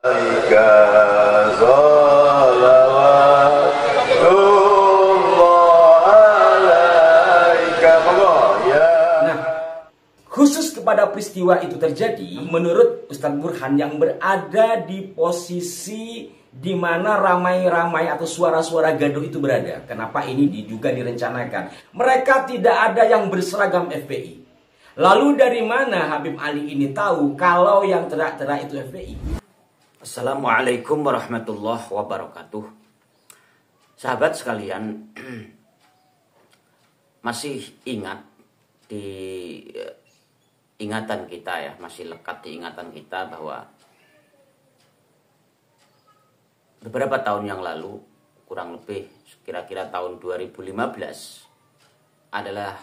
Khusus kepada peristiwa itu terjadi, menurut Ustadz Burhan yang berada di posisi di mana ramai-ramai atau suara-suara gaduh itu berada. Kenapa ini juga direncanakan? Mereka tidak ada yang berseragam FPI. Lalu dari mana Habib Ali ini tahu kalau yang terak-terak itu FPI? Assalamualaikum warahmatullahi wabarakatuh. Sahabat sekalian, masih ingat di ingatan kita ya, masih lekat di ingatan kita bahwa beberapa tahun yang lalu, kurang lebih kira-kira tahun 2015, adalah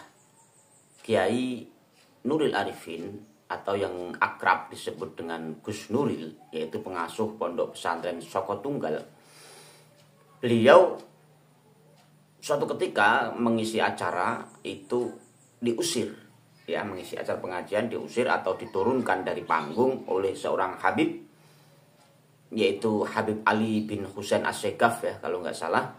Kiai Nuril Arifin atau yang akrab disebut dengan Gus Nuril, yaitu pengasuh pondok pesantren Soko Tunggal. Beliau suatu ketika mengisi acara itu diusir, ya, mengisi acara pengajian diusir atau diturunkan dari panggung oleh seorang Habib, yaitu Habib Ali bin Husain As-Segaf ya kalau nggak salah,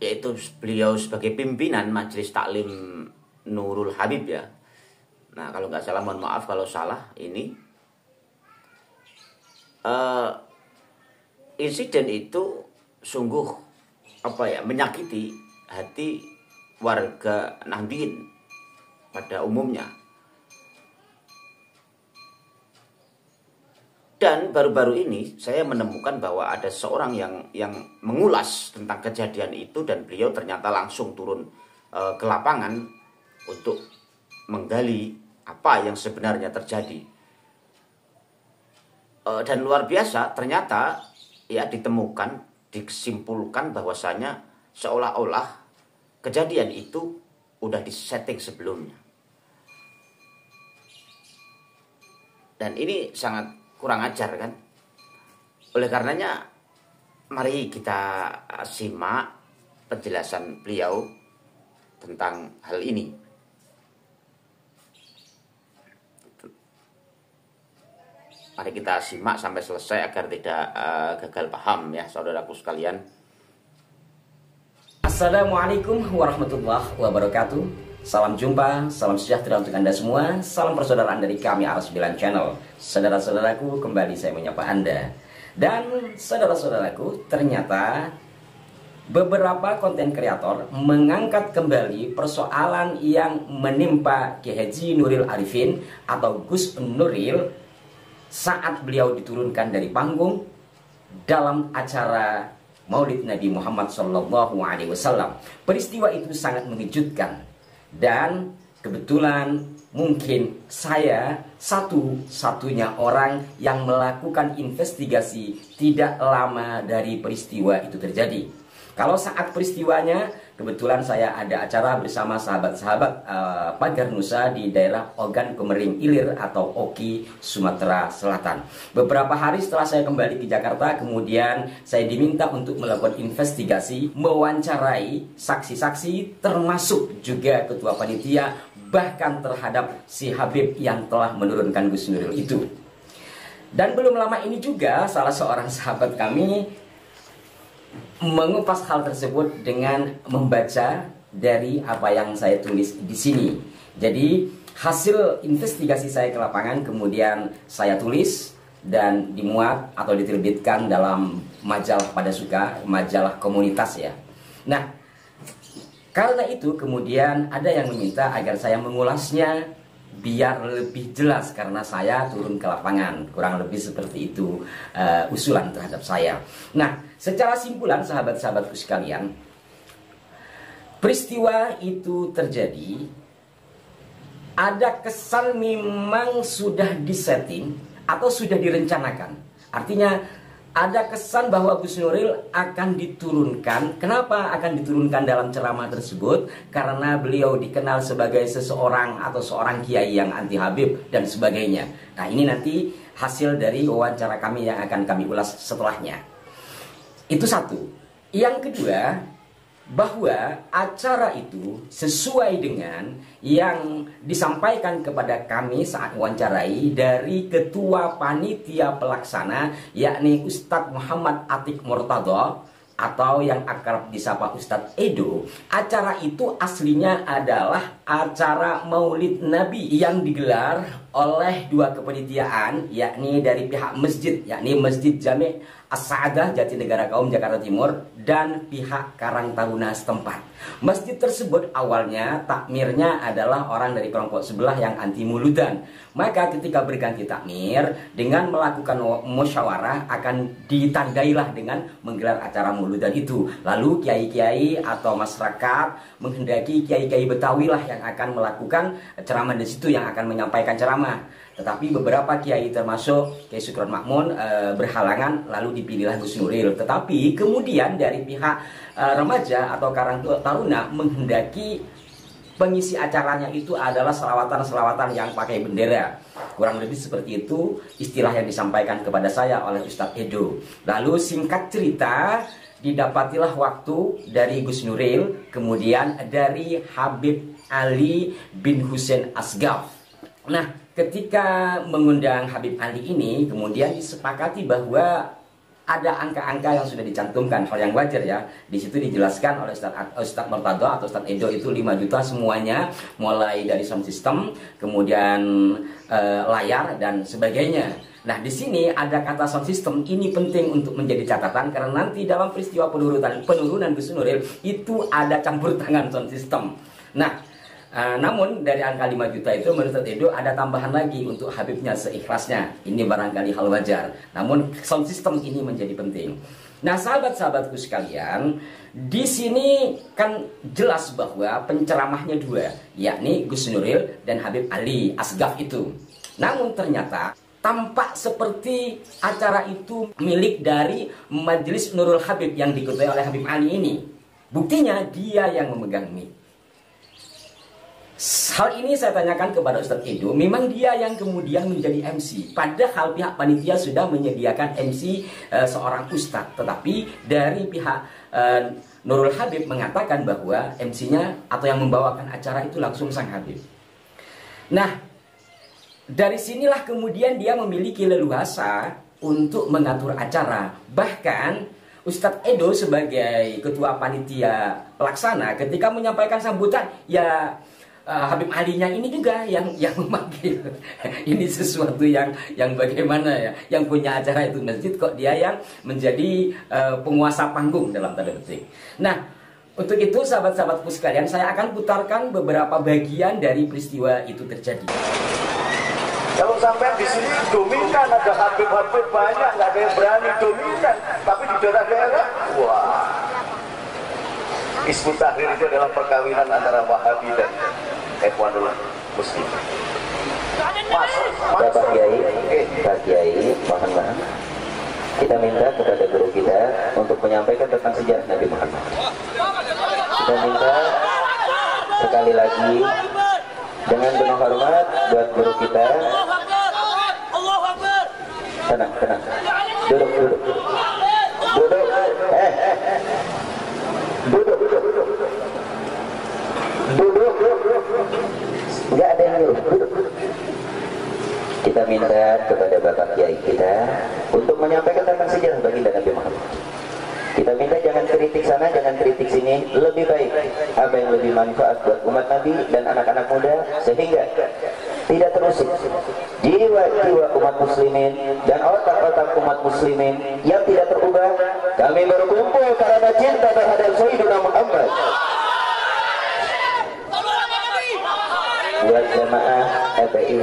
yaitu beliau sebagai pimpinan Majelis Taklim Nurul Habib ya. Nah kalau nggak salah, mohon maaf kalau salah ini. Insiden itu sungguh menyakiti hati warga Nahdien pada umumnya. Dan baru-baru ini saya menemukan bahwa ada seorang yang mengulas tentang kejadian itu, dan beliau ternyata langsung turun ke lapangan untuk menggali apa yang sebenarnya terjadi. Dan luar biasa, ternyata ya ditemukan, disimpulkan bahwasanya seolah-olah kejadian itu udah disetting sebelumnya. Dan ini sangat kurang ajar kan. Oleh karenanya mari kita simak penjelasan beliau tentang hal ini. Mari kita simak sampai selesai agar tidak gagal paham ya saudaraku sekalian. Assalamualaikum warahmatullahi wabarakatuh. Salam jumpa, salam sejahtera untuk Anda semua. Salam persaudaraan dari kami Ar9 Channel. Saudara-saudaraku, kembali saya menyapa Anda. Dan saudara-saudaraku, ternyata beberapa konten kreator mengangkat kembali persoalan yang menimpa Kiai Haji Nuril Arifin atau Gus Nuril saat beliau diturunkan dari panggung dalam acara Maulid Nabi Muhammad SAW. Peristiwa itu sangat mengejutkan, dan kebetulan mungkin saya satu-satunya orang yang melakukan investigasi tidak lama dari peristiwa itu terjadi. Kalau saat peristiwanya, kebetulan saya ada acara bersama sahabat-sahabat Pagar Nusa di daerah Ogan Komering Ilir atau Oki, Sumatera Selatan. Beberapa hari setelah saya kembali ke Jakarta, kemudian saya diminta untuk melakukan investigasi, mewawancarai saksi-saksi, termasuk juga ketua panitia, bahkan terhadap si Habib yang telah menurunkan Gus Nuril itu. Dan belum lama ini juga salah seorang sahabat kami mengupas hal tersebut dengan membaca dari apa yang saya tulis di sini. Jadi hasil investigasi saya ke lapangan kemudian saya tulis dan dimuat atau diterbitkan dalam majalah Pada Suka, majalah komunitas ya. Nah, karena itu kemudian ada yang meminta agar saya mengulasnya biar lebih jelas karena saya turun ke lapangan. Kurang lebih seperti itu usulan terhadap saya. Nah, secara simpulan sahabat-sahabatku sekalian, peristiwa itu terjadi, ada kesan memang sudah disetting atau sudah direncanakan. Artinya ada kesan bahwa Gus Nuril akan diturunkan. Kenapa akan diturunkan dalam ceramah tersebut? Karena beliau dikenal sebagai seseorang atau seorang kiai yang anti Habib dan sebagainya. Nah, ini nanti hasil dari wawancara kami yang akan kami ulas setelahnya. Itu satu. Yang kedua, bahwa acara itu sesuai dengan yang disampaikan kepada kami saat wawancarai dari Ketua Panitia Pelaksana, yakni Ustadz Muhammad Atiq Murtadho atau yang akrab disapa Ustadz Edo. Acara itu aslinya adalah acara Maulid Nabi yang digelar oleh dua kepanitiaan, yakni dari pihak masjid, yakni Masjid Jami' As-Sa'adah Jatinegara Kaum Jakarta Timur, dan pihak Karang Taruna setempat. Masjid tersebut awalnya takmirnya adalah orang dari kelompok sebelah yang anti muludan. Maka ketika berganti takmir dengan melakukan musyawarah akan ditandailah dengan menggelar acara muludan itu. Lalu kiai-kiai atau masyarakat menghendaki kiai-kiai Betawi lah yang akan melakukan ceramah di situ, yang akan menyampaikan ceramah. Tetapi beberapa kiai termasuk Kiai Sukron Makmun berhalangan, lalu dipilihlah Gus Nuril. Tetapi kemudian dari pihak remaja atau Karang Taruna menghendaki pengisi acaranya itu adalah selawatan-selawatan yang pakai bendera. Kurang lebih seperti itu istilah yang disampaikan kepada saya oleh Ustadz Edo. Lalu singkat cerita, didapatilah waktu dari Gus Nuril, kemudian dari Habib Ali bin Husain Asgaf. Nah, ketika mengundang Habib Ali ini, kemudian disepakati bahwa ada angka-angka yang sudah dicantumkan, hal yang wajar ya. Di situ dijelaskan oleh Ustadz Murtadho atau Ustadz Edo itu 5 juta semuanya, mulai dari sound system, kemudian layar dan sebagainya. Nah, di sini ada kata sound system, ini penting untuk menjadi catatan karena nanti dalam peristiwa penurunan Gus Nuril itu ada campur tangan sound system. Nah, namun dari angka 5 juta itu menurut Ustadz Edo ada tambahan lagi untuk Habibnya seikhlasnya. Ini barangkali hal wajar. Namun sound system ini menjadi penting. Nah, sahabat-sahabatku sekalian, di sini kan jelas bahwa penceramahnya dua, yakni Gus Nuril dan Habib Ali Asgaf itu. Namun ternyata tampak seperti acara itu milik dari Majelis Nurul Habib yang diketuai oleh Habib Ali ini. Buktinya dia yang memegang mic. Hal ini saya tanyakan kepada Ustadz Edo, memang dia yang kemudian menjadi MC. Padahal pihak panitia sudah menyediakan MC seorang ustadz. Tetapi dari pihak Nurul Habib mengatakan bahwa MC-nya atau yang membawakan acara itu langsung sang Habib. Nah, dari sinilah kemudian dia memiliki leluasa untuk mengatur acara. Bahkan Ustadz Edo sebagai ketua panitia pelaksana ketika menyampaikan sambutan, ya Habib Alinya ini juga yang memanggil. Ini sesuatu yang bagaimana ya, yang punya acara itu masjid kok dia yang menjadi penguasa panggung dalam tanda petik. Nah, untuk itu sahabat-sahabatku sekalian, saya akan putarkan beberapa bagian dari peristiwa itu terjadi. Kalau sampai di sini dominan, ada Habib-Habib banyak, nggak ada yang berani dominan. Tapi di daerah-daerah, wah, Hizbut Tahrir itu adalah perkawinan antara Wahabi dan Ikhwanul Muslim. Bapak Kiai, Pak Kiai, mohon maaf. Kita minta kepada guru kita untuk menyampaikan tentang sejarah Nabi Muhammad. Kita minta sekali lagi dengan penuh hormat buat guru kita. Tenang, tenang. Duduk. Duduk. Duduk. Enggak ada yang nyuruh. Duduk. Kita minta kepada Bapak Kiai kita untuk menyampaikan tentang sejarah baginda Nabi Muhammad. Kita minta jangan kritik sana, jangan kritik sini. Lebih baik apa yang lebih manfaat buat umat Nabi dan anak-anak muda, sehingga tidak terusik jiwa-jiwa umat muslimin dan otak-otak umat muslimin yang tidak terubah. Kami berkumpul karena cinta terhadap Sayyidina Muhammad. Buat jemaah FPI,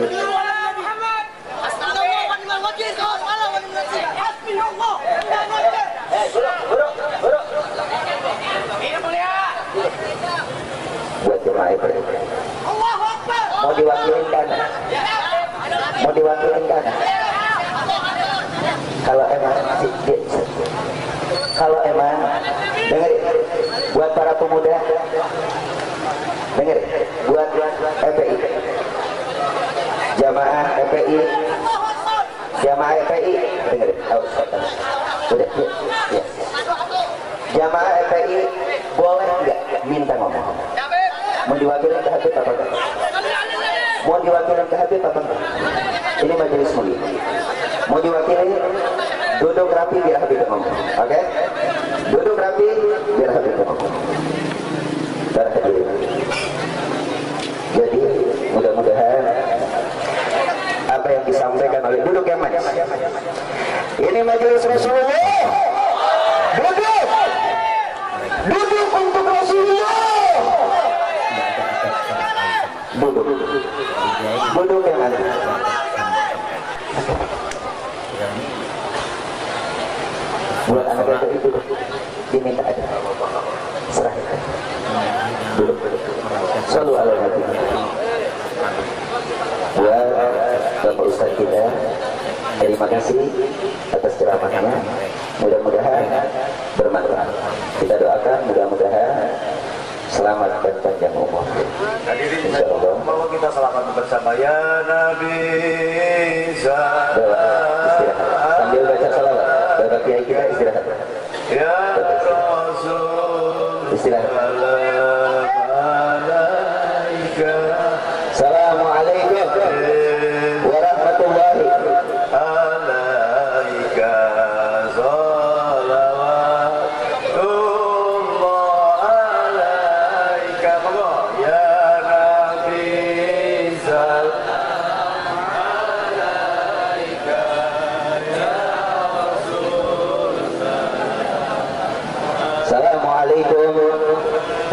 buat jemaah FPI, mau diwakilin kanan, mau diwakilin kanan. Kalau emang dengerin, buat para pemuda, dengerin, buat FPI, jamaah FPI, dengerin. Udah, ya. Jamaah FPI boleh diwakilkan ke Habib apa enggak? Mau diwakilkan ke Habib apa enggak? Ini majelis mulia. Mau diwakili, duduk rapi biar Habib ngomong. Oke? Duduk rapi biar Habib ngomong. Para hadirin. Jadi mudah-mudahan apa yang disampaikan oleh duduk yang manis. Ini majelis Rasulullah. Duduk. Duduk untuk Rasulullah. Duduk. Duduk yang manis. Buat anak-anak itu diminta ada. Serahkan. Duduk. Selalu ala Nabi. Buat Bapak Ustaz kita, terima kasih atas ceramahnya. Mudah-mudahan bermanfaat. Kita doakan mudah-mudahan selamat dan panjang umur. Hadirin bahwa kita selamat bersama ya Nabi istirahat sambil baca salawat. Bapak Kiai kita istirahat. Ya Rasul Istirahat. Assalamualaikum warahmatullahi alaika salawatullah alaika ya Nabi salam alaika ya Rasulullah. Assalamualaikum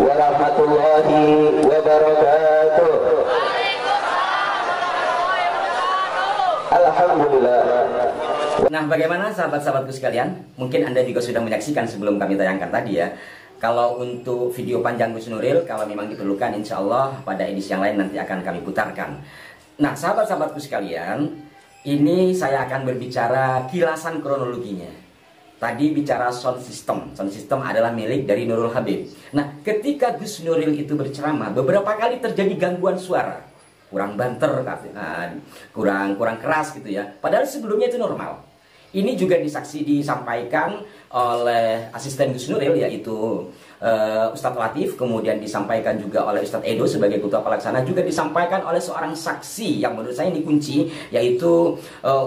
warahmatullahi wabarakatuh. Alhamdulillah. Nah, bagaimana sahabat-sahabatku sekalian? Mungkin Anda juga sudah menyaksikan sebelum kami tayangkan tadi ya. Kalau untuk video panjang Gus Nuril, kalau memang diperlukan, insya Allah pada edisi yang lain nanti akan kami putarkan. Nah, sahabat-sahabatku sekalian, ini saya akan berbicara kilasan kronologinya. Tadi bicara sound system. Sound system adalah milik dari Nurul Habib. Nah, ketika Gus Nuril itu berceramah, beberapa kali terjadi gangguan suara. Kurang banter, kurang keras gitu ya. Padahal sebelumnya itu normal. Ini juga disampaikan oleh asisten Gus Nuril, yaitu Ustadz Latif. Kemudian disampaikan juga oleh Ustadz Edo sebagai ketua pelaksana. Juga disampaikan oleh seorang saksi yang menurut saya ini kunci, yaitu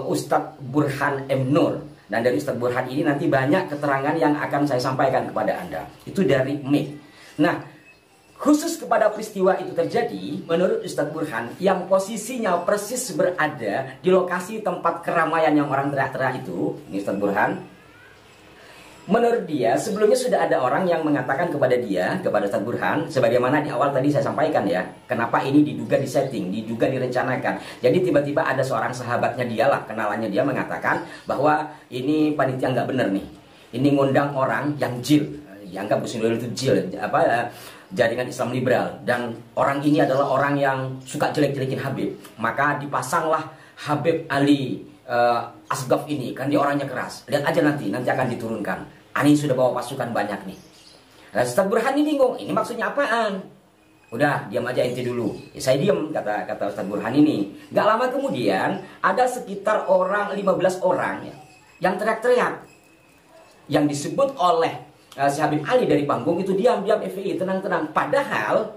Ustadz Burhan M. Nur. Dan dari Ustadz Burhan ini nanti banyak keterangan yang akan saya sampaikan kepada Anda. Itu dari mic. Nah, khusus kepada peristiwa itu terjadi, menurut Ustadz Burhan, yang posisinya persis berada di lokasi tempat keramaian yang orang teriak-teriak itu, ini Ustadz Burhan, menurut dia, sebelumnya sudah ada orang yang mengatakan kepada dia, kepada Ustadz Burhan, sebagaimana di awal tadi saya sampaikan ya, kenapa ini diduga disetting, diduga direncanakan. Jadi tiba-tiba ada seorang sahabatnya dia lah, kenalannya dia mengatakan bahwa ini panitia nggak bener nih, ini ngundang orang yang jil, dianggap Gus Nuril itu jil, jaringan Islam liberal, dan orang ini adalah orang yang suka jelek-jelekin Habib. Maka dipasanglah Habib Ali Asgaf ini, kan dia orangnya keras. Lihat aja nanti akan diturunkan. Ani sudah bawa pasukan banyak nih. Nah, Ustadz Burhan ini bingung, ini maksudnya apaan? Udah, diam aja inti dulu. Ya, saya diam, kata Ustadz Burhan ini. Gak lama kemudian ada sekitar 15 orang ya, yang teriak-teriak, yang disebut oleh si Habib Ali dari panggung itu diam-diam FPI, tenang-tenang. Padahal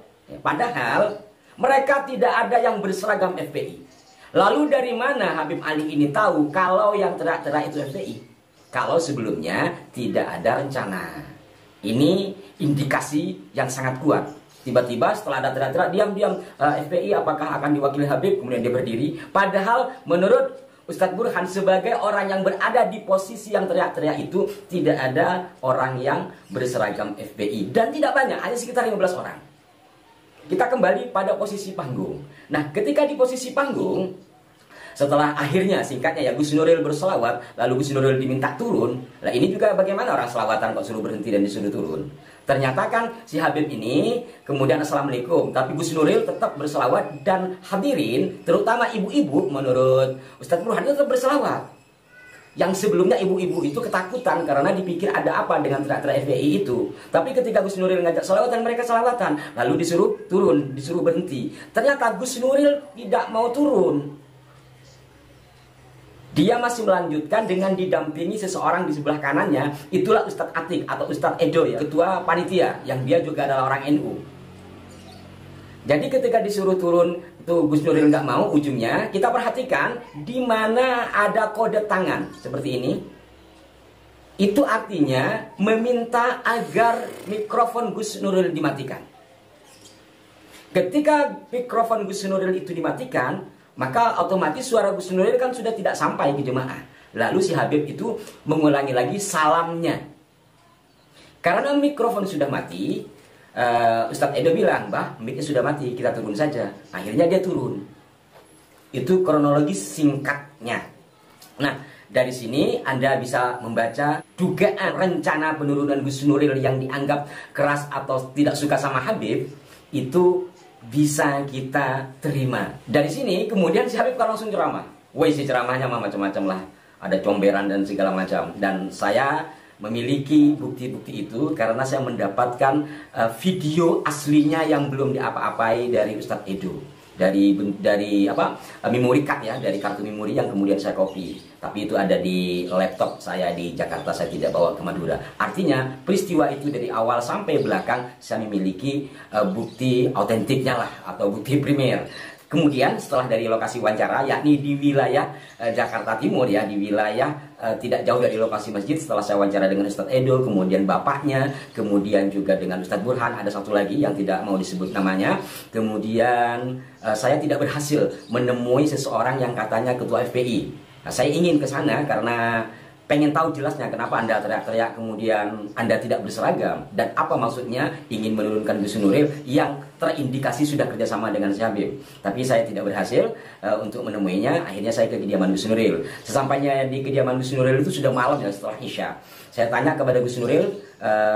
mereka tidak ada yang berseragam FPI. Lalu dari mana Habib Ali ini tahu kalau yang teriak-teriak itu FPI? Kalau sebelumnya tidak ada rencana. Ini indikasi yang sangat kuat. Tiba-tiba setelah ada teriak-teriak, diam-diam FPI apakah akan diwakili Habib? Kemudian dia berdiri. Padahal menurut Ustadz Burhan sebagai orang yang berada di posisi yang teriak-teriak itu, tidak ada orang yang berseragam FPI. Dan tidak banyak, hanya sekitar 15 orang. Kita kembali pada posisi panggung. Nah, ketika di posisi panggung, setelah akhirnya singkatnya ya Gus Nuril berselawat, lalu Gus Nuril diminta turun. Nah, ini juga bagaimana orang selawatan kok suruh berhenti dan disuruh turun. Ternyata kan si Habib ini kemudian assalamualaikum, tapi Gus Nuril tetap berselawat, dan hadirin terutama ibu-ibu menurut Ustadz Burhan itu tetap berselawat. Yang sebelumnya ibu-ibu itu ketakutan karena dipikir ada apa dengan teriak-teriak FPI itu. Tapi ketika Gus Nuril ngajak selawatan, mereka selawatan, lalu disuruh turun, disuruh berhenti. Ternyata Gus Nuril tidak mau turun. Dia masih melanjutkan dengan didampingi seseorang di sebelah kanannya. Itulah Ustadz Atik atau Ustadz Edo ya, ketua panitia, yang dia juga adalah orang NU. Jadi ketika disuruh turun tuh Gus Nuril nggak mau, ujungnya kita perhatikan di mana ada kode tangan seperti ini. Itu artinya meminta agar mikrofon Gus Nuril dimatikan. Ketika mikrofon Gus Nuril itu dimatikan, maka otomatis suara Gus Nuril kan sudah tidak sampai ke jemaah. Lalu si Habib itu mengulangi lagi salamnya. Karena mikrofon sudah mati, Ustadz Edo bilang, "Mbah, mic-nya sudah mati, kita turun saja." Akhirnya dia turun. Itu kronologis singkatnya. Nah, dari sini Anda bisa membaca dugaan rencana penurunan Gus Nuril yang dianggap keras atau tidak suka sama Habib. Itu bisa kita terima. Dari sini kemudian si Habib kan langsung ceramah. Woi, si ceramahnya macam-macam lah. Ada comberan dan segala macam. Dan saya memiliki bukti-bukti itu karena saya mendapatkan video aslinya yang belum diapa-apai dari Ustadz Edo. Dari memory card ya, dari kartu memori yang kemudian saya copy. Tapi itu ada di laptop saya di Jakarta, saya tidak bawa ke Madura. Artinya peristiwa itu dari awal sampai belakang saya memiliki bukti autentiknya lah, atau bukti primer. Kemudian setelah dari lokasi wawancara, yakni di wilayah Jakarta Timur ya, di wilayah tidak jauh dari lokasi masjid, setelah saya wawancara dengan Ustadz Edo, kemudian bapaknya, kemudian juga dengan Ustadz Burhan, ada satu lagi yang tidak mau disebut namanya. Kemudian saya tidak berhasil menemui seseorang yang katanya ketua FPI. Nah, saya ingin ke sana karena pengen tahu jelasnya kenapa Anda teriak-teriak kemudian Anda tidak berseragam, dan apa maksudnya ingin menurunkan Gus Nuril yang terindikasi sudah kerjasama dengan si Habib. Tapi saya tidak berhasil untuk menemuinya. Akhirnya saya ke kediaman Gus Nuril. Sesampainya di kediaman Gus Nuril itu sudah malam ya, setelah Isya. Saya tanya kepada Gus Nuril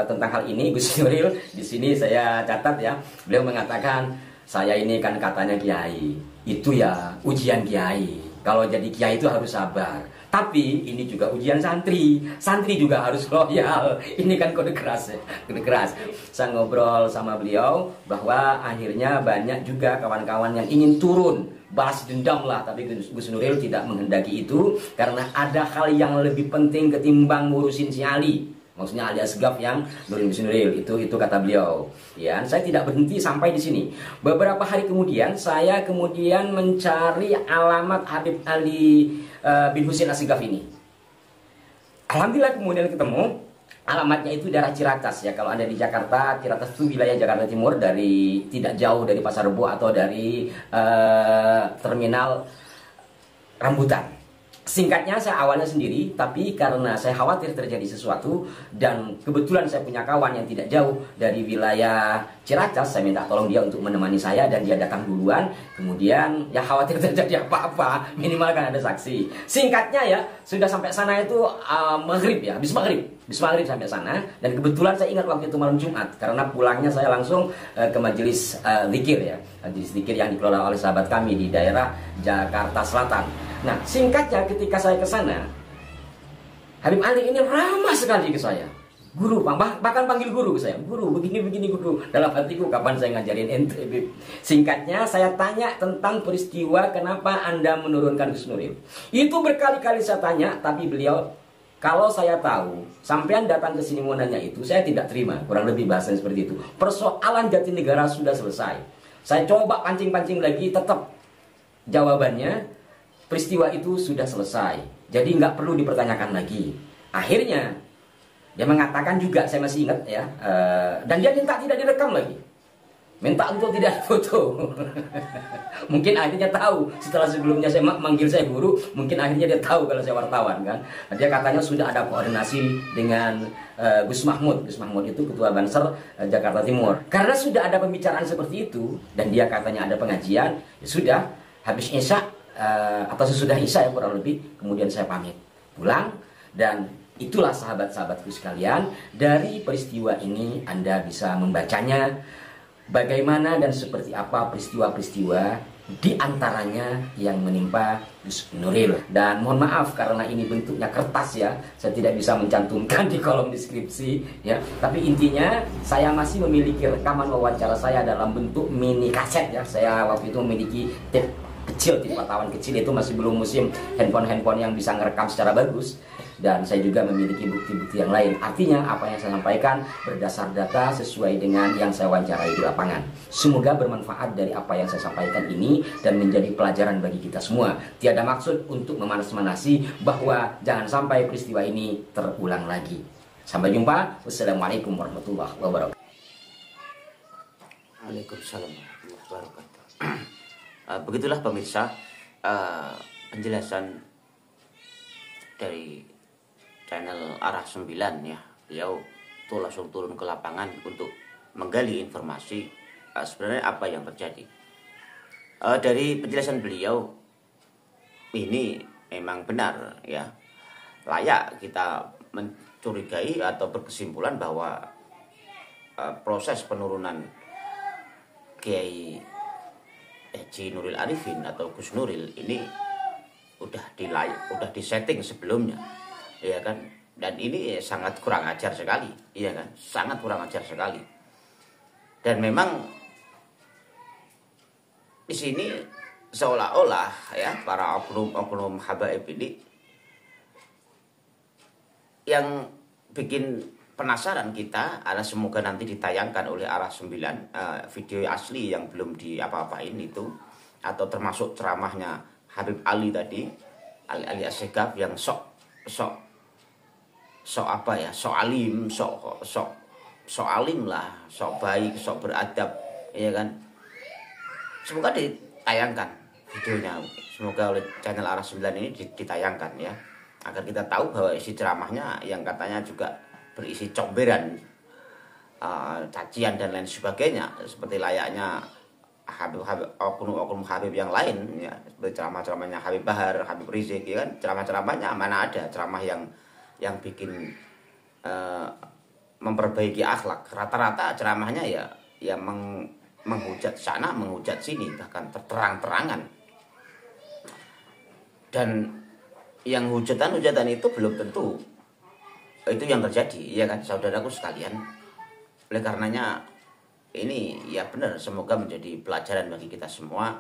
tentang hal ini. Gus Nuril di sini saya catat ya, beliau mengatakan, "Saya ini kan katanya kiai, itu ya ujian kiai. Kalau jadi kiai itu harus sabar. Tapi ini juga ujian santri. Santri juga harus loyal. Ini kan kode keras ya, kode keras." Saya ngobrol sama beliau bahwa akhirnya banyak juga kawan-kawan yang ingin turun balas dendam lah, tapi Gus Nuril tidak menghendaki itu karena ada hal yang lebih penting ketimbang ngurusin si Ali. Maksudnya Ali Asgaf yang nurin Gus Nuril, itu kata beliau. Ya, saya tidak berhenti sampai di sini. Beberapa hari kemudian saya kemudian mencari alamat Habib Ali bin Husin Asgaf ini. Alhamdulillah kemudian ketemu. Alamatnya itu daerah Ciracas ya. Kalau Anda di Jakarta, Ciracas itu wilayah Jakarta Timur, dari tidak jauh dari Pasar Rebo atau dari terminal Rambutan. Singkatnya, saya awalnya sendiri, tapi karena saya khawatir terjadi sesuatu dan kebetulan saya punya kawan yang tidak jauh dari wilayah Ciracas, saya minta tolong dia untuk menemani saya dan dia datang duluan. Kemudian ya khawatir terjadi apa-apa, minimal kan ada saksi. Singkatnya ya, sudah sampai sana itu maghrib ya, habis maghrib sampai sana. Dan kebetulan saya ingat waktu itu malam Jumat, karena pulangnya saya langsung ke majelis zikir ya, majelis zikir yang dikelola oleh sahabat kami di daerah Jakarta Selatan. Nah, singkatnya ketika saya ke sana, Habib Ali ini ramah sekali ke saya. Guru, bahkan panggil guru ke saya. Guru, begini guru. Dalam hatiku, kapan saya ngajarin ente, Habib? Singkatnya, saya tanya tentang peristiwa kenapa Anda menurunkan Gus Nuril. Itu berkali-kali saya tanya, tapi beliau, kalau saya tahu, sampean datang ke sini mau nanya itu, saya tidak terima. Kurang lebih bahasanya seperti itu. Persoalan Jatinegara sudah selesai. Saya coba pancing-pancing lagi, tetap jawabannya, peristiwa itu sudah selesai. Jadi nggak perlu dipertanyakan lagi. Akhirnya dia mengatakan juga, saya masih ingat ya, dan dia minta tidak direkam lagi, minta untuk tidak foto. Mungkin akhirnya tahu setelah sebelumnya saya manggil saya guru, mungkin akhirnya dia tahu kalau saya wartawan kan. Dia katanya sudah ada koordinasi dengan Gus Mahmud. Gus Mahmud itu ketua Banser Jakarta Timur. Karena sudah ada pembicaraan seperti itu dan dia katanya ada pengajian, ya sudah, habis Isya atau sesudah Isya ya kurang lebih, kemudian saya pamit pulang. Dan itulah sahabat-sahabatku sekalian, dari peristiwa ini Anda bisa membacanya bagaimana dan seperti apa peristiwa-peristiwa di antaranya yang menimpa Gus Nuril. Dan mohon maaf karena ini bentuknya kertas ya, saya tidak bisa mencantumkan di kolom deskripsi ya. Tapi intinya saya masih memiliki rekaman wawancara saya dalam bentuk mini kaset ya. Saya waktu itu memiliki tape kecil, tape wartawan kecil, itu masih belum musim handphone yang bisa ngerekam secara bagus. Dan saya juga memiliki bukti-bukti yang lain. Artinya apa yang saya sampaikan berdasar data sesuai dengan yang saya wawancarai di lapangan. Semoga bermanfaat dari apa yang saya sampaikan ini dan menjadi pelajaran bagi kita semua. Tiada maksud untuk memanas-manasi bahwa jangan sampai peristiwa ini terulang lagi. Sampai jumpa. Wassalamualaikum warahmatullahi wabarakatuh. Waalaikumsalam warahmatullahi wabarakatuh. Begitulah pemirsa penjelasan dari channel Arah 9 ya. Beliau tuh langsung turun ke lapangan untuk menggali informasi sebenarnya apa yang terjadi. Dari penjelasan beliau ini memang benar ya, layak kita mencurigai atau berkesimpulan bahwa proses penurunan Kiai Haji Nuril Arifin atau Gus Nuril ini udah disetting sebelumnya, ya kan? Dan ini sangat kurang ajar sekali, ya kan? Sangat kurang ajar sekali. Dan memang di sini seolah-olah ya para oknum habaib ini yang bikin penasaran kita adalah semoga nanti ditayangkan oleh Arah 9 video asli yang belum diapa-apain itu, atau termasuk ceramahnya Habib Ali tadi, Ali Assegaf yang sok apa ya, sok alim lah, sok baik, sok beradab, ya kan. Semoga ditayangkan videonya, semoga oleh channel Arah 9 ini ditayangkan ya, agar kita tahu bahwa isi ceramahnya yang katanya juga berisi comberan, cacian dan lain sebagainya, seperti layaknya oknum Habib yang lain ya, seperti ceramah-ceramahnya Habib Bahar, Habib Rizik, ya kan. Ceramah-ceramahnya mana ada ceramah yang bikin memperbaiki akhlak. Rata-rata ceramahnya ya menghujat sana, menghujat sini, bahkan terang-terangan. Dan yang hujatan-hujatan itu belum tentu itu yang terjadi, ya kan, saudaraku sekalian. Oleh karenanya ini ya benar, semoga menjadi pelajaran bagi kita semua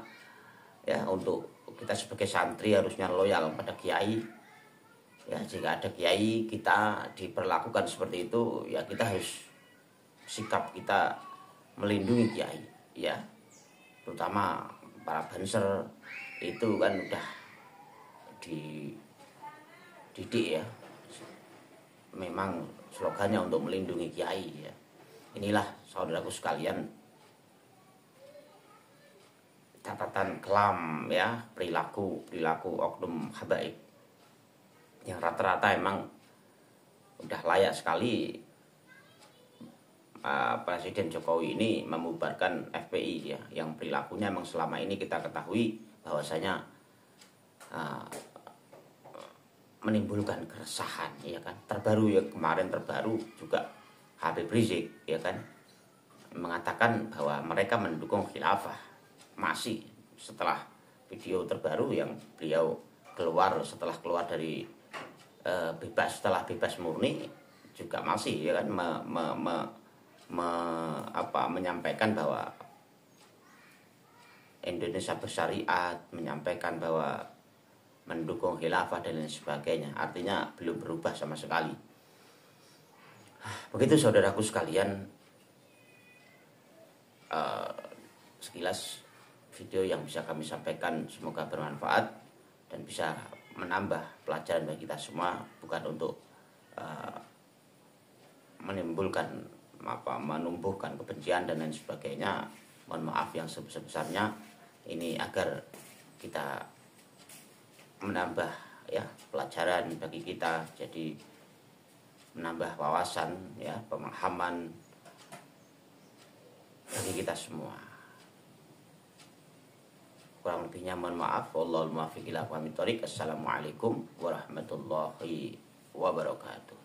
ya, untuk kita sebagai santri harusnya loyal pada kiai ya. Jika ada kiai kita diperlakukan seperti itu ya, kita harus sikap kita melindungi kiai ya, terutama para banser itu kan udah dididik ya, memang slogannya untuk melindungi kiai ya. Inilah saudaraku sekalian catatan kelam ya, perilaku oknum habaib yang rata-rata emang udah layak sekali Presiden Jokowi ini membubarkan FPI ya, yang perilakunya emang selama ini kita ketahui bahwasanya menimbulkan keresahan, ya kan. Terbaru ya, kemarin terbaru juga Habib Rizik, ya kan, mengatakan bahwa mereka mendukung khilafah. Masih setelah video terbaru yang beliau keluar setelah keluar dari setelah bebas murni, juga masih ya kan menyampaikan bahwa Indonesia bersyariat, menyampaikan bahwa mendukung khilafah dan lain sebagainya. Artinya belum berubah sama sekali. Begitu saudaraku sekalian, sekilas video yang bisa kami sampaikan, semoga bermanfaat dan bisa menambah pelajaran bagi kita semua, bukan untuk menumbuhkan kebencian dan lain sebagainya. Mohon maaf yang sebesar-besarnya, ini agar kita menambah ya pelajaran bagi kita, jadi menambah wawasan ya, pemahaman bagi kita semua. Kurang lebihnya mohon maaf. Wallahul muwaffiq ila aqwamit thoriq. Assalamualaikum warahmatullahi wabarakatuh.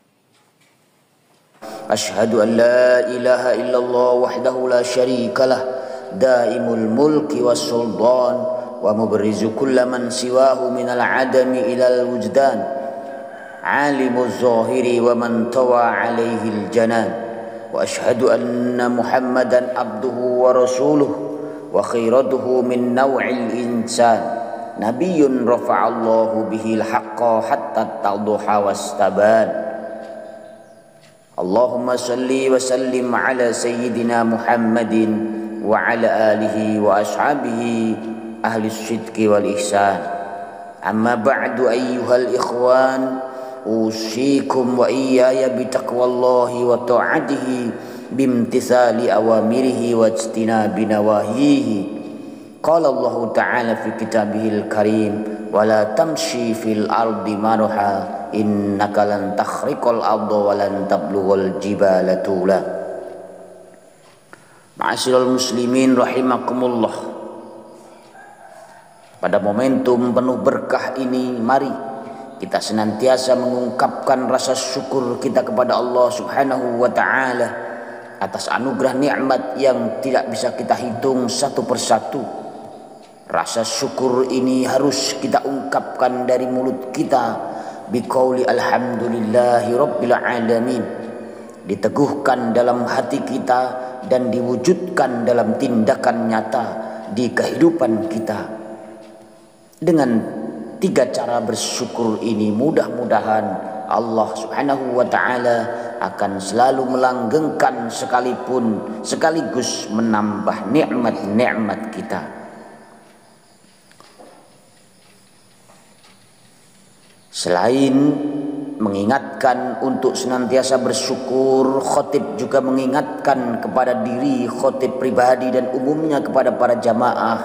Asyhadu an la ilaha illallah wahdahu la syarika lah, daimul mulki was sultan wa mubrizu kulla man siwahu minal adami ilal wujdan, alimuz zahiri wa man tawa alaihi aljanan, wa ashhadu anna muhammadan abduhu wa rasuluh wa khairatuhu min naw'il insan nabiyyun rafa'allahu bihil haqqa hatta tawduha wastaban. Allahumma salli wa sallim ala sayyidina Muhammadin wa ala alihi wa ashabihi ahli sidqi wal ihsan. Amma ba'du ayyuhal ikhwan, usikum wa iyaya bitaqwallahi wa ta'atihi bimtithali awamirihi wa ijtinabi nawahihi. Qala Allah Ta'ala fi kitabihil karim, wa la tamshi fil ardi marha innaka lan takhriqal arda wa lan tablughal jibala tula. Ma'asyiral muslimin rahimakumullah. Pada momentum penuh berkah ini, mari kita senantiasa mengungkapkan rasa syukur kita kepada Allah Subhanahu wa Ta'ala atas anugerah nikmat yang tidak bisa kita hitung satu persatu. Rasa syukur ini harus kita ungkapkan dari mulut kita biqauli alhamdulillahi rabbil alamin, diteguhkan dalam hati kita dan diwujudkan dalam tindakan nyata di kehidupan kita. Dengan 3 cara bersyukur ini, mudah-mudahan Allah Subhanahu wa Ta'ala akan selalu melanggengkan sekaligus menambah nikmat-nikmat kita. Selain mengingatkan untuk senantiasa bersyukur, khotib juga mengingatkan kepada diri khotib pribadi dan umumnya kepada para jamaah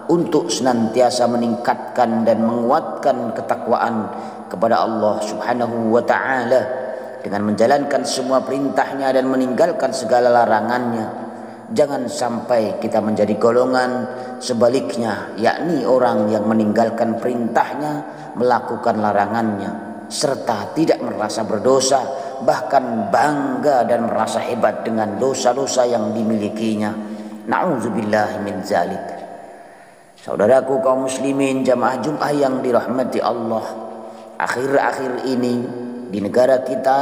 untuk senantiasa meningkatkan dan menguatkan ketakwaan kepada Allah Subhanahu wa Ta'ala dengan menjalankan semua perintahnya dan meninggalkan segala larangannya. Jangan sampai kita menjadi golongan sebaliknya, yakni orang yang meninggalkan perintahnya, melakukan larangannya, serta tidak merasa berdosa, bahkan bangga dan merasa hebat dengan dosa-dosa yang dimilikinya. Na'udzubillahi min zalik. Saudaraku kaum muslimin jamaah Jumat yang dirahmati Allah, akhir-akhir ini di negara kita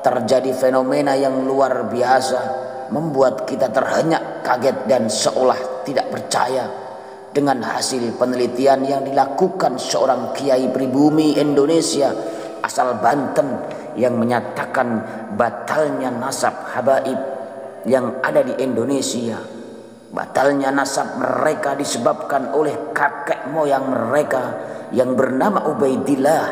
terjadi fenomena yang luar biasa, membuat kita terhenyak, kaget dan seolah tidak percaya dengan hasil penelitian yang dilakukan seorang kiai pribumi Indonesia asal Banten yang menyatakan batalnya nasab habaib yang ada di Indonesia. Batalnya nasab mereka disebabkan oleh kakek moyang mereka yang bernama Ubaidillah.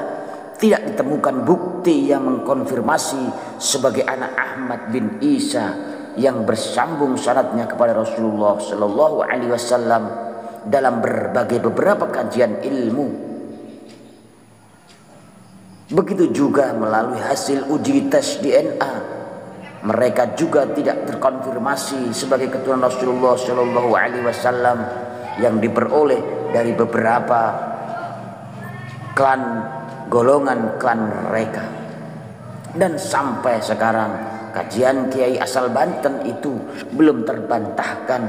Tidak ditemukan bukti yang mengkonfirmasi sebagai anak Ahmad bin Isa yang bersambung sanadnya kepada Rasulullah Sallallahu Alaihi Wasallam dalam beberapa kajian ilmu. Begitu juga melalui hasil uji tes DNA, mereka juga tidak terkonfirmasi sebagai keturunan Rasulullah Sallallahu Alaihi Wasallam yang diperoleh dari beberapa golongan klan mereka. Dan sampai sekarang kajian kiai asal Banten itu belum terbantahkan,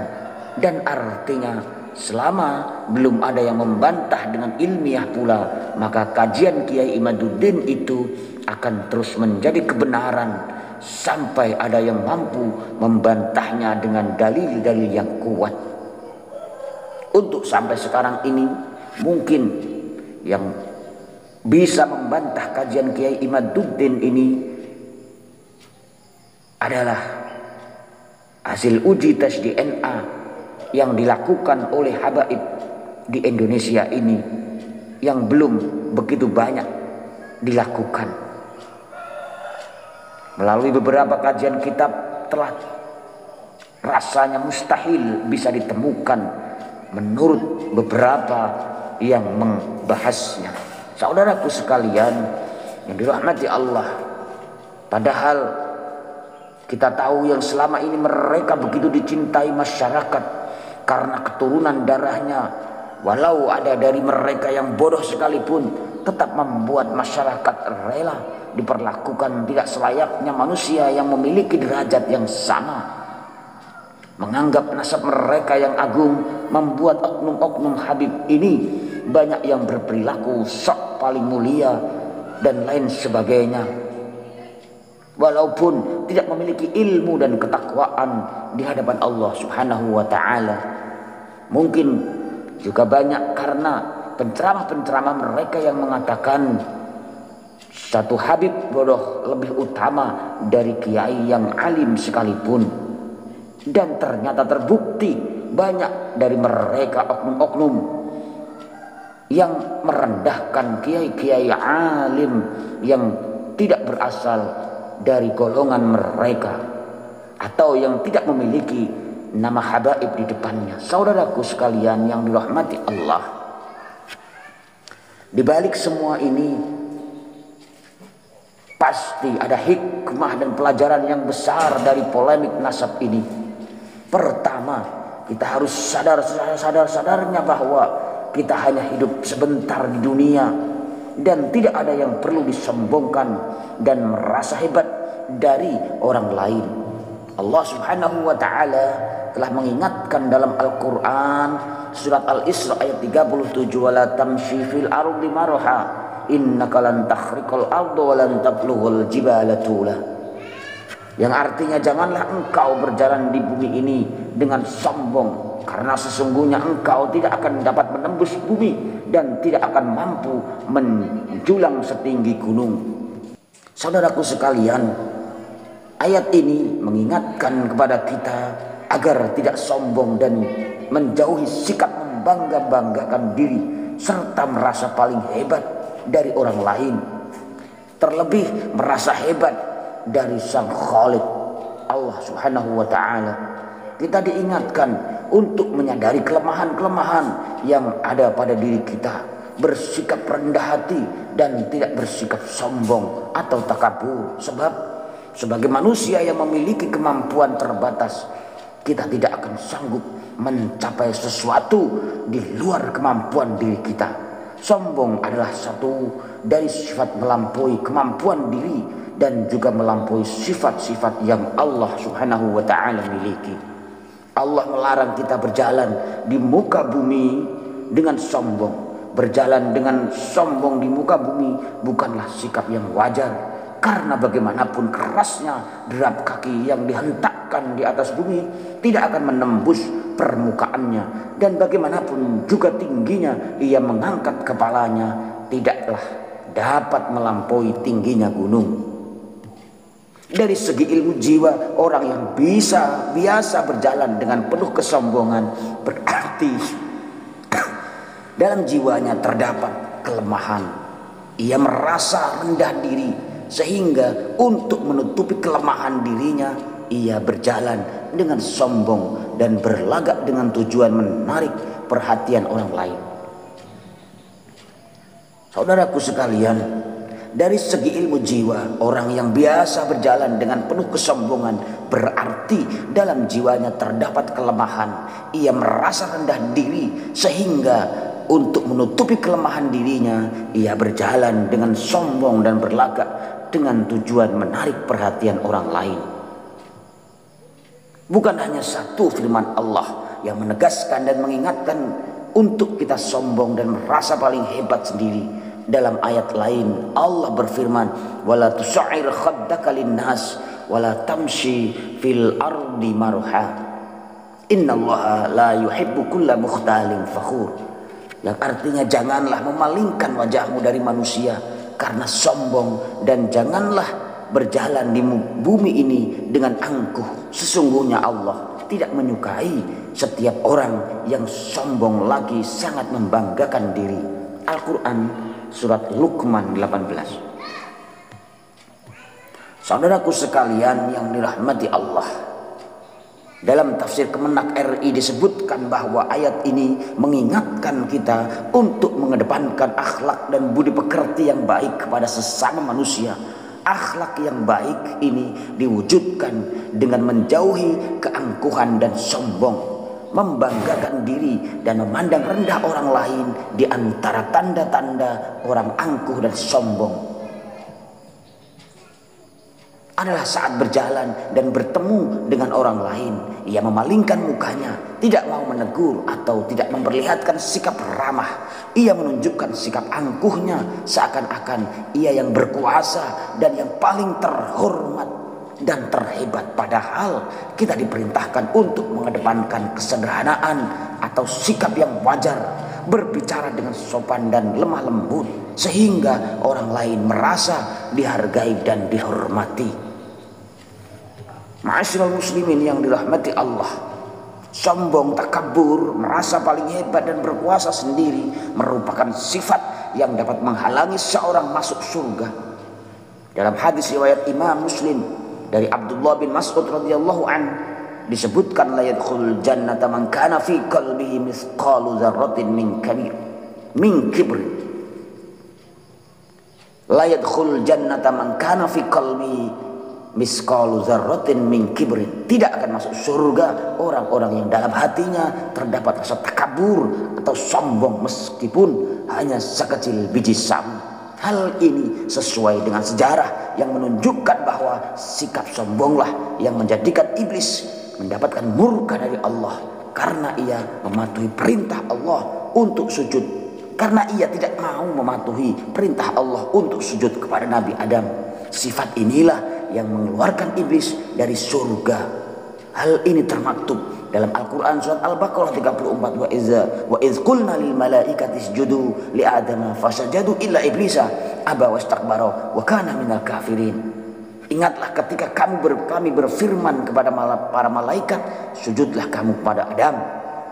dan artinya selama belum ada yang membantah dengan ilmiah pula, maka kajian Kiai Imaduddin itu akan terus menjadi kebenaran sampai ada yang mampu membantahnya dengan dalil-dalil yang kuat. Untuk sampai sekarang ini mungkin yang bisa membantah kajian Kiai Imaduddin ini adalah hasil uji tes DNA yang dilakukan oleh habaib di Indonesia ini yang belum begitu banyak dilakukan. Melalui beberapa kajian kitab telah rasanya mustahil bisa ditemukan menurut beberapa yang membahasnya. Saudaraku sekalian yang dirahmati Allah, padahal kita tahu yang selama ini mereka begitu dicintai masyarakat karena keturunan darahnya, walau ada dari mereka yang bodoh sekalipun tetap membuat masyarakat rela diperlakukan tidak selayaknya manusia yang memiliki derajat yang sama. Menganggap nasab mereka yang agung membuat oknum-oknum Habib ini banyak yang berperilaku sok paling mulia dan lain sebagainya, walaupun tidak memiliki ilmu dan ketakwaan di hadapan Allah Subhanahu wa Ta'ala. Mungkin juga banyak karena penceramah-penceramah mereka yang mengatakan satu Habib bodoh lebih utama dari kiai yang alim sekalipun. Dan ternyata terbukti banyak dari mereka oknum-oknum yang merendahkan kiai-kiai alim yang tidak berasal dari golongan mereka atau yang tidak memiliki nama habaib di depannya. Saudaraku sekalian yang dirahmati Allah, di balik semua ini pasti ada hikmah dan pelajaran yang besar dari polemik nasab ini. Pertama, kita harus sadar-sadarnya bahwa kita hanya hidup sebentar di dunia dan tidak ada yang perlu disombongkan dan merasa hebat dari orang lain. Allah Subhanahu wa taala telah mengingatkan dalam Al-Qur'an surat Al-Isra ayat 37, wala tamshi fil ardi marha innaka lan takhriqal arda wa lan tablughal jibala tula. Yang artinya janganlah engkau berjalan di bumi ini dengan sombong, karena sesungguhnya engkau tidak akan dapat menembus bumi dan tidak akan mampu menjulang setinggi gunung. Saudaraku sekalian, ayat ini mengingatkan kepada kita agar tidak sombong dan menjauhi sikap membangga-banggakan diri serta merasa paling hebat dari orang lain, terlebih merasa hebat dari Sang Khalik Allah Subhanahu wa taala. Kita diingatkan untuk menyadari kelemahan-kelemahan yang ada pada diri kita, bersikap rendah hati dan tidak bersikap sombong atau takabur. Sebab sebagai manusia yang memiliki kemampuan terbatas, kita tidak akan sanggup mencapai sesuatu di luar kemampuan diri kita. Sombong adalah satu dari sifat melampaui kemampuan diri dan juga melampaui sifat-sifat yang Allah Subhanahu wa taala miliki. Allah melarang kita berjalan di muka bumi dengan sombong. Berjalan dengan sombong di muka bumi bukanlah sikap yang wajar, karena bagaimanapun kerasnya derap kaki yang dihentakkan di atas bumi tidak akan menembus permukaannya, dan bagaimanapun juga tingginya ia mengangkat kepalanya tidaklah dapat melampaui tingginya gunung. Dari segi ilmu jiwa, orang yang biasa berjalan dengan penuh kesombongan berarti dalam jiwanya terdapat kelemahan. Ia merasa rendah diri sehingga untuk menutupi kelemahan dirinya ia berjalan dengan sombong dan berlagak dengan tujuan menarik perhatian orang lain. Saudaraku sekalian, dari segi ilmu jiwa, orang yang biasa berjalan dengan penuh kesombongan berarti dalam jiwanya terdapat kelemahan. Ia merasa rendah diri sehingga untuk menutupi kelemahan dirinya ia berjalan dengan sombong dan berlagak dengan tujuan menarik perhatian orang lain. Bukan hanya satu firman Allah yang menegaskan dan mengingatkan untuk kita sombong dan merasa paling hebat sendiri. Dalam ayat lain Allah berfirman, wala tusa'ir khaddaka linnas wala tamshi fil ardi marha innallaha la yuhibbu kulla mukhtalin fakhur. Yang artinya janganlah memalingkan wajahmu dari manusia karena sombong, dan janganlah berjalan di bumi ini dengan angkuh. Sesungguhnya Allah tidak menyukai setiap orang yang sombong lagi sangat membanggakan diri. Al-Quran surat Luqman 18. Saudaraku sekalian yang dirahmati Allah, dalam tafsir Kemenak RI disebutkan bahwa ayat ini mengingatkan kita untuk mengedepankan akhlak dan budi pekerti yang baik kepada sesama manusia. Akhlak yang baik ini diwujudkan dengan menjauhi keangkuhan dan sombong, membanggakan diri dan memandang rendah orang lain di antara tanda-tanda orang angkuh dan sombong adalah saat berjalan dan bertemu dengan orang lain ia memalingkan mukanya, tidak mau menegur atau tidak memperlihatkan sikap ramah. Ia menunjukkan sikap angkuhnya seakan-akan ia yang berkuasa dan yang paling terhormat dan terhebat, padahal kita diperintahkan untuk mengedepankan kesederhanaan atau sikap yang wajar, berbicara dengan sopan dan lemah lembut sehingga orang lain merasa dihargai dan dihormati. Ma'asyiral muslimin yang dirahmati Allah, sombong, takabur, merasa paling hebat dan berkuasa sendiri merupakan sifat yang dapat menghalangi seorang masuk surga. Dalam hadis riwayat Imam Muslim dari Abdullah bin Mas'ud radhiyallahu an disebutkan, la yadkhulul jannata man kana fi qalbihi mithqalu dzarratin min kibr. La yadkhulul jannata man kana fi qalbihi mithqalu dzarratin min kibr. Tidak akan masuk surga orang-orang yang dalam hatinya terdapat rasa takabur atau sombong meskipun hanya sekecil biji sawi. Hal ini sesuai dengan sejarah yang menunjukkan bahwa sikap sombonglah yang menjadikan iblis mendapatkan murka dari Allah karena ia mematuhi perintah Allah untuk sujud, karena ia tidak mau mematuhi perintah Allah untuk sujud kepada Nabi Adam. Sifat inilah yang mengeluarkan iblis dari surga. Hal ini termaktub dalam Al-Quran surat Al-Baqarah 34, wa iz qulna lil malaikati isjudu li adama fasajadu illa iblisa aba wastakbara wa kana minal kafirin. Ingatlah ketika kami berfirman kepada para malaikat, sujudlah kamu kepada Adam,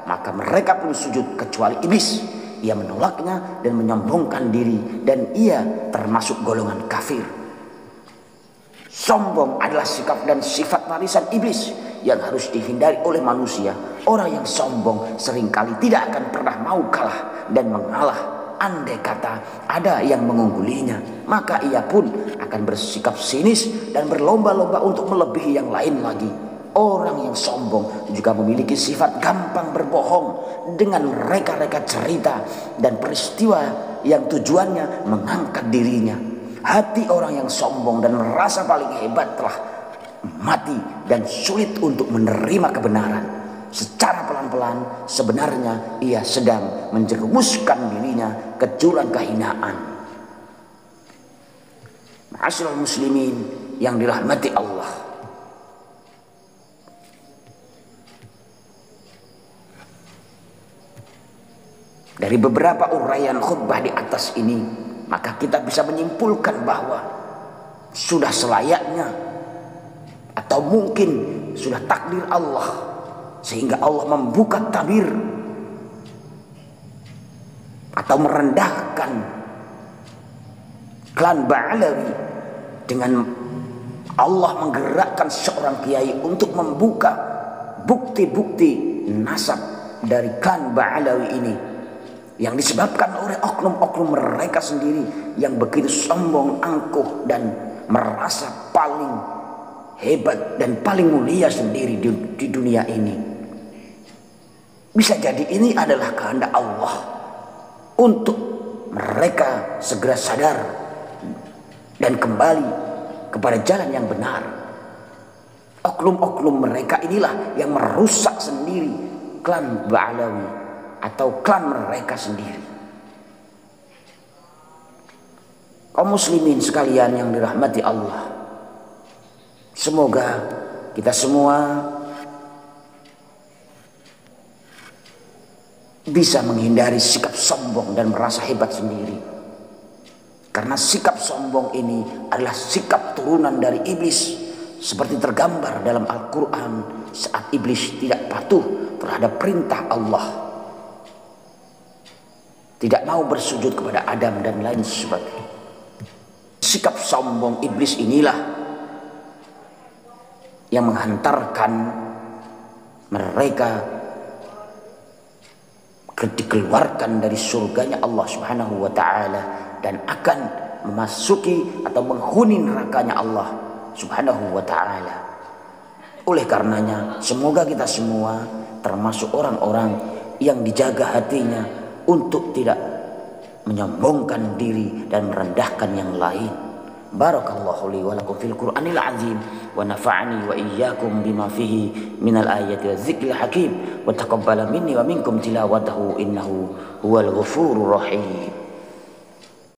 maka mereka pun sujud kecuali iblis. Ia menolaknya dan menyombongkan diri, dan ia termasuk golongan kafir. Sombong adalah sikap dan sifat warisan iblis yang harus dihindari oleh manusia. Orang yang sombong seringkali tidak akan pernah mau kalah dan mengalah. Andai kata ada yang mengunggulinya, maka ia pun akan bersikap sinis dan berlomba-lomba untuk melebihi yang lain lagi. Orang yang sombong juga memiliki sifat gampang berbohong dengan reka-reka cerita dan peristiwa yang tujuannya mengangkat dirinya. Hati orang yang sombong dan merasa paling hebat telah mati dan sulit untuk menerima kebenaran. Secara pelan-pelan sebenarnya ia sedang menjerumuskan dirinya ke jurang kehinaan. Ma'asyiral muslimin yang dirahmati Allah, dari beberapa uraian khutbah di atas ini, maka kita bisa menyimpulkan bahwa sudah selayaknya atau mungkin sudah takdir Allah sehingga Allah membuka tabir atau merendahkan klan Ba'alawi dengan Allah menggerakkan seorang kiai untuk membuka bukti-bukti nasab dari klan Ba'alawi ini, yang disebabkan oleh oknum-oknum mereka sendiri yang begitu sombong, angkuh, dan merasa paling hebat dan paling mulia sendiri di dunia ini. Bisa jadi ini adalah kehendak Allah untuk mereka segera sadar dan kembali kepada jalan yang benar. Oknum-oknum mereka inilah yang merusak sendiri klan Ba'alawi atau klan mereka sendiri. Kaum muslimin sekalian yang dirahmati Allah, semoga kita semua bisa menghindari sikap sombong dan merasa hebat sendiri. Karena sikap sombong ini adalah sikap turunan dari iblis, seperti tergambar dalam Al-Quran saat iblis tidak patuh terhadap perintah Allah, tidak mau bersujud kepada Adam dan lain sebagainya. Sikap sombong iblis inilah yang menghantarkan mereka dikeluarkan dari surganya Allah Subhanahu wa ta'ala dan akan memasuki atau menghuni nerakanya Allah Subhanahu wa ta'ala. Oleh karenanya semoga kita semua termasuk orang-orang yang dijaga hatinya untuk tidak menyombongkan diri dan merendahkan yang lain. Barakallahu li wa lakum fil Qur'anil azim wa nafa'ani wa iyyakum bima fihi minal ayati wa dzikril hakim wa taqabbala minni wa minkum tilawatahu innahu huwal ghafurur rahim.